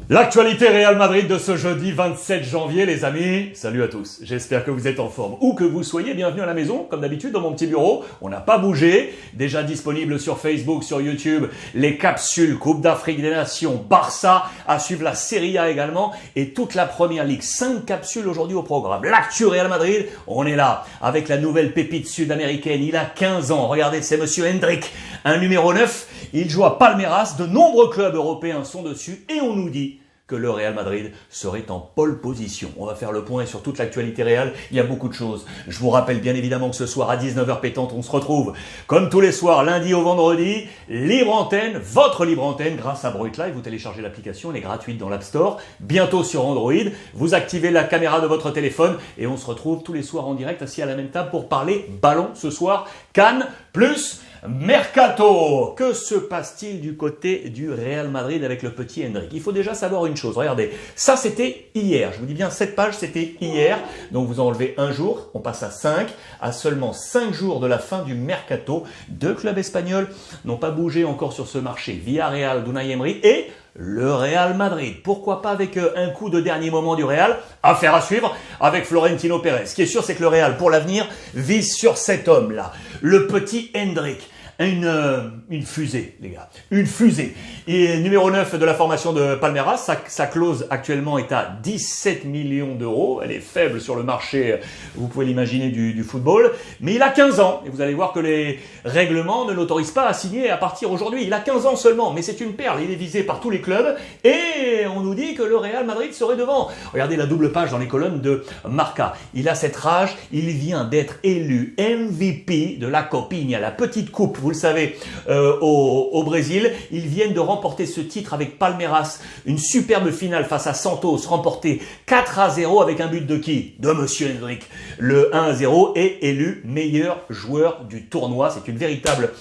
L'actualité Real Madrid de ce jeudi 27 janvier, les amis. Salut à tous. J'espère que vous êtes en forme. Où que vous soyez, bienvenue à la maison. Comme d'habitude, dans mon petit bureau. On n'a pas bougé. Déjà disponible sur Facebook, sur YouTube. Les capsules Coupe d'Afrique des Nations, Barça. À suivre la Serie A également. Et toute la Première Ligue. 5 capsules aujourd'hui au programme. L'actu Real Madrid. On est là. Avec la nouvelle pépite sud-américaine. Il a 15 ans. Regardez, c'est monsieur Hendrik. Un numéro 9. Il joue à Palmeiras. De nombreux clubs européens sont dessus. Et on nous dit que le Real Madrid serait en pole position. On va faire le point sur toute l'actualité réelle. Il y a beaucoup de choses. Je vous rappelle bien évidemment que ce soir à 19h pétante, on se retrouve comme tous les soirs, lundi au vendredi, libre antenne, votre libre antenne grâce à Broit Live. Vous téléchargez l'application, elle est gratuite dans l'App Store, bientôt sur Android. Vous activez la caméra de votre téléphone et on se retrouve tous les soirs en direct assis à la même table pour parler ballon ce soir. Cannes plus Mercato. Que se passe-t-il du côté du Real Madrid avec le petit Hendrik? Il faut déjà savoir une chose. Regardez, ça c'était hier. Je vous dis bien, cette page c'était hier. Donc vous enlevez un jour, on passe à 5. À seulement 5 jours de la fin du Mercato, 2 clubs espagnols n'ont pas bougé encore sur ce marché. Villarreal d'Unai Emery et le Real Madrid. Pourquoi pas avec un coup de dernier moment du Real? Affaire à suivre avec Florentino Pérez. Ce qui est sûr, c'est que le Real, pour l'avenir, vise sur cet homme-là. Le petit Hendrik. Une fusée, les gars. Une fusée. Et numéro 9 de la formation de Palmeiras, sa clause actuellement est à 17 millions d'euros. Elle est faible sur le marché, vous pouvez l'imaginer, du football. Mais il a 15 ans. Et vous allez voir que les règlements ne l'autorisent pas à signer à partir aujourd'hui. Il a 15 ans seulement, mais c'est une perle. Il est visé par tous les clubs. Et on nous dit que le Real Madrid serait devant. Regardez la double page dans les colonnes de Marca. Il a cette rage. Il vient d'être élu MVP de la Copinha, la petite coupe. Vous le savez, au Brésil, ils viennent de remporter ce titre avec Palmeiras, une superbe finale face à Santos, remportée 4-0 avec un but de qui? De monsieur Hendrik. Le 1-0 est élu meilleur joueur du tournoi. C'est une véritable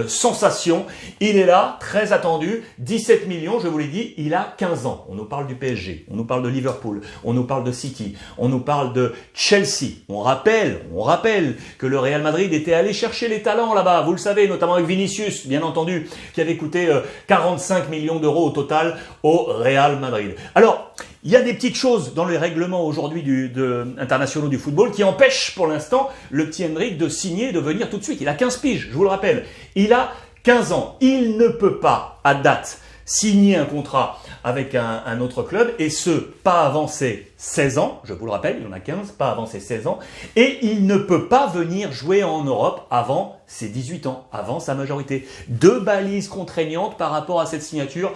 sensation. Il est là, très attendu, 17 millions, je vous l'ai dit, il a 15 ans. On nous parle du PSG, on nous parle de Liverpool, on nous parle de City, on nous parle de Chelsea. On rappelle que le Real Madrid était allé chercher les talents là-bas, vous le savez, notamment avec Vinicius, bien entendu, qui avait coûté 45 millions d'euros au total au Real Madrid. Alors, il y a des petites choses dans les règlements aujourd'hui internationaux du football qui empêchent pour l'instant le petit Hendrik de signer, de venir tout de suite. Il a 15 piges, je vous le rappelle. Il a 15 ans. Il ne peut pas, à date, signer un contrat avec un autre club, et ce, pas avant ses 16 ans, je vous le rappelle, il en a 15, pas avant ses 16 ans, et il ne peut pas venir jouer en Europe avant ses 18 ans, avant sa majorité. 2 balises contraignantes par rapport à cette signature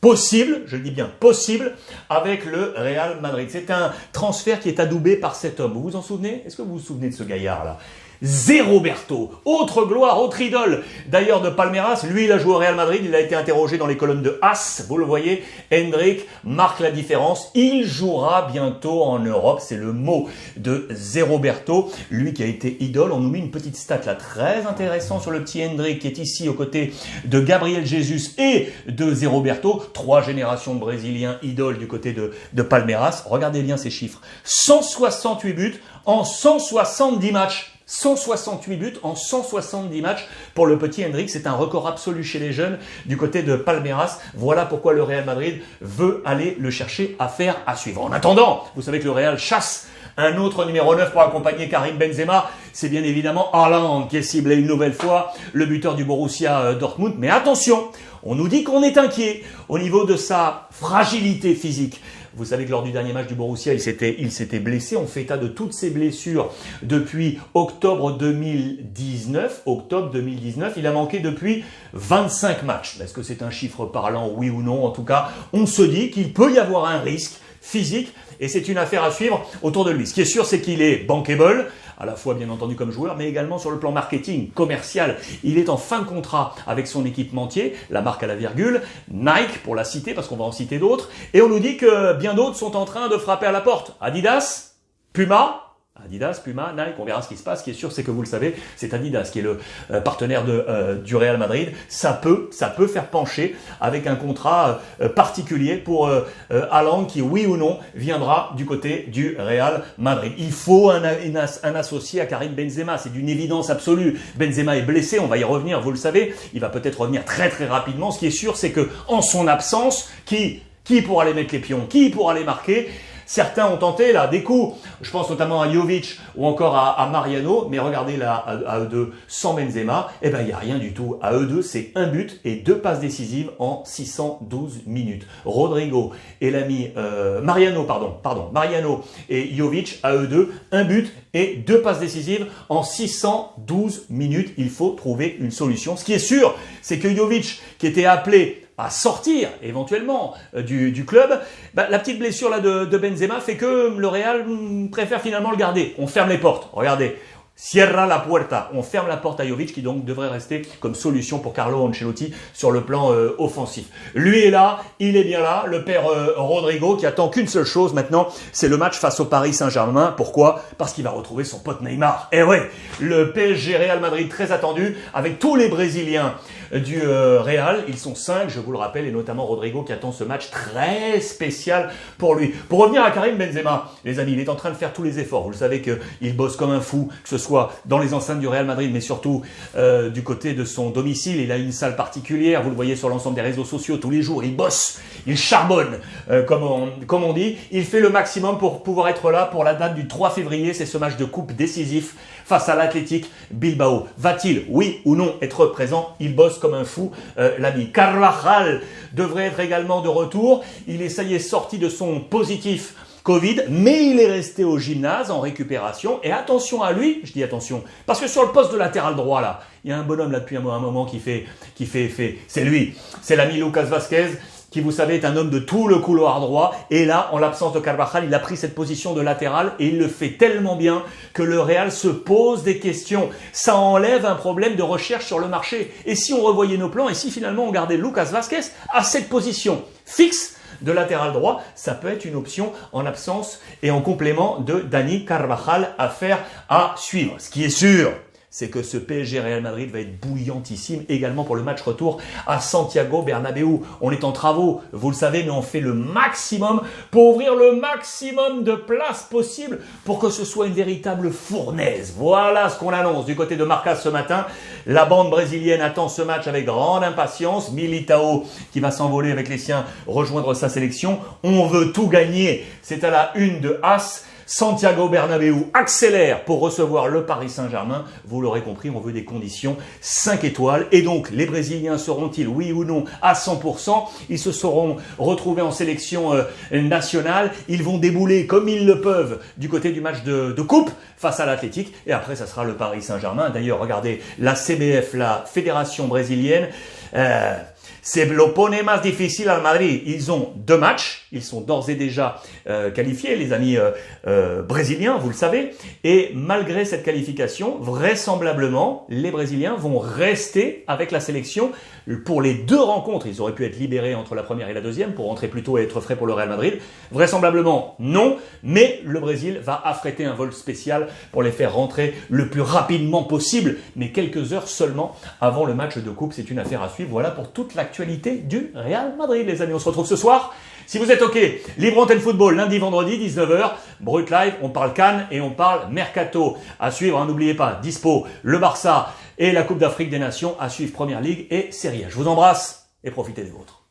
possible, je le dis bien possible, avec le Real Madrid. C'est un transfert qui est adoubé par cet homme. Vous vous en souvenez? Est-ce que vous vous souvenez de ce gaillard-là? Zé Roberto, autre gloire, autre idole d'ailleurs de Palmeiras. Lui, il a joué au Real Madrid, il a été interrogé dans les colonnes de AS, vous le voyez. Hendrik marque la différence, il jouera bientôt en Europe, c'est le mot de Zé Roberto, lui qui a été idole. On nous met une petite stat là très intéressante sur le petit Hendrik qui est ici aux côtés de Gabriel Jesus et de Zé Roberto, 3 générations de Brésiliens idoles du côté de Palmeiras. Regardez bien ces chiffres, 168 buts en 170 matchs. 168 buts en 170 matchs pour le petit Hendrik. C'est un record absolu chez les jeunes du côté de Palmeiras. Voilà pourquoi le Real Madrid veut aller le chercher. Affaire à suivre. En attendant, vous savez que le Real chasse un autre numéro 9 pour accompagner Karim Benzema. C'est bien évidemment Haaland qui est ciblé une nouvelle fois, le buteur du Borussia Dortmund. Mais attention, on nous dit qu'on est inquiet au niveau de sa fragilité physique. Vous savez que lors du dernier match du Borussia, il s'était blessé. On fait état de toutes ses blessures depuis octobre 2019. Octobre 2019, il a manqué depuis 25 matchs. Est-ce que c'est un chiffre parlant, oui ou non? En tout cas, on se dit qu'il peut y avoir un risque physique et c'est une affaire à suivre autour de lui. Ce qui est sûr, c'est qu'il est bankable, à la fois bien entendu comme joueur, mais également sur le plan marketing, commercial. Il est en fin de contrat avec son équipementier, la marque à la virgule, Nike pour la citer, parce qu'on va en citer d'autres, et on nous dit que bien d'autres sont en train de frapper à la porte. Adidas, Puma, Adidas, Puma, Nike, on verra ce qui se passe. Ce qui est sûr, c'est que vous le savez, c'est Adidas qui est le partenaire du Real Madrid. Ça peut faire pencher avec un contrat particulier pour Haaland qui, oui ou non, viendra du côté du Real Madrid. Il faut un associé à Karim Benzema, c'est d'une évidence absolue. Benzema est blessé, on va y revenir, vous le savez. Il va peut-être revenir très très rapidement. Ce qui est sûr, c'est que en son absence, qui Qui pourra les mettre les pions? Qui pourra les marquer? Certains ont tenté là des coups, je pense notamment à Jovic ou encore à Mariano, mais regardez là à eux deux sans Benzema, eh ben il n'y a rien du tout. À eux deux, c'est un but et 2 passes décisives en 612 minutes. Rodrigo et l'ami Mariano et Jovic, à eux deux, un but et 2 passes décisives en 612 minutes. Il faut trouver une solution. Ce qui est sûr, c'est que Jovic, qui était appelé à sortir éventuellement du club, la petite blessure là de Benzema fait que le Real préfère finalement le garder. On ferme les portes. Regardez. Cierra la puerta. On ferme la porte à Jovic qui donc devrait rester comme solution pour Carlo Ancelotti sur le plan offensif. Lui est là, il est bien là, le père Rodrigo qui attend qu'une seule chose maintenant, c'est le match face au Paris Saint-Germain. Pourquoi? Parce qu'il va retrouver son pote Neymar. Et ouais, le PSG Real Madrid très attendu avec tous les Brésiliens du Real. Ils sont 5, je vous le rappelle, et notamment Rodrigo qui attend ce match très spécial pour lui. Pour revenir à Karim Benzema, les amis, il est en train de faire tous les efforts. Vous le savez qu'il bosse comme un fou, que ce soit dans les enceintes du Real Madrid, mais surtout du côté de son domicile. Il a une salle particulière, vous le voyez sur l'ensemble des réseaux sociaux, tous les jours, il bosse, il charbonne, comme on dit. Il fait le maximum pour pouvoir être là pour la date du 3 février, c'est ce match de coupe décisif face à l'Athletic Bilbao. Va-t-il, oui ou non, être présent? Il bosse comme un fou, l'ami. Carvajal devrait être également de retour. Il est, ça y est, sorti de son positif Covid, mais il est resté au gymnase en récupération. Et attention à lui, je dis attention, parce que sur le poste de latéral droit, là, il y a un bonhomme là depuis un moment qui fait effet. C'est lui, c'est l'ami Lucas Vazquez, qui, vous savez, est un homme de tout le couloir droit. Et là, en l'absence de Carvajal, il a pris cette position de latéral et il le fait tellement bien que le Real se pose des questions. Ça enlève un problème de recherche sur le marché. Et si on revoyait nos plans, et si finalement on gardait Lucas Vazquez à cette position fixe de latéral droit, ça peut être une option en absence et en complément de Dani Carvajal à faire à suivre. Ce qui est sûr, c'est que ce PSG Real Madrid va être bouillantissime également pour le match retour à Santiago Bernabéu. On est en travaux, vous le savez, mais on fait le maximum pour ouvrir le maximum de places possibles pour que ce soit une véritable fournaise. Voilà ce qu'on annonce du côté de Marca ce matin. La bande brésilienne attend ce match avec grande impatience. Militao qui va s'envoler avec les siens, rejoindre sa sélection. On veut tout gagner. C'est à la une de As. Santiago Bernabéu accélère pour recevoir le Paris Saint-Germain. Vous l'aurez compris, on veut des conditions 5 étoiles. Et donc, les Brésiliens seront-ils, oui ou non, à 100%? Ils se seront retrouvés en sélection nationale. Ils vont débouler comme ils le peuvent du côté du match de coupe face à l'Athletic. Et après, ça sera le Paris Saint-Germain. D'ailleurs, regardez, la CBF, la Fédération brésilienne, c'est lo pone más difícil al Madrid. Ils ont 2 matchs. Ils sont d'ores et déjà qualifiés, les amis brésiliens, vous le savez. Et malgré cette qualification, vraisemblablement, les Brésiliens vont rester avec la sélection pour les 2 rencontres. Ils auraient pu être libérés entre la première et la deuxième pour rentrer plus tôt et être frais pour le Real Madrid. Vraisemblablement, non. Mais le Brésil va affréter un vol spécial pour les faire rentrer le plus rapidement possible, mais quelques heures seulement avant le match de coupe. C'est une affaire à suivre. Voilà pour toute l'actualité du Real Madrid, les amis. On se retrouve ce soir. Si vous êtes OK, Libre Antenne Football, lundi, vendredi, 19h, Brut Live, on parle Cannes et on parle Mercato. À suivre, hein, n'oubliez pas, dispo, le Barça et la Coupe d'Afrique des Nations. À suivre Première Ligue et Serie A. Je vous embrasse et profitez des vôtres.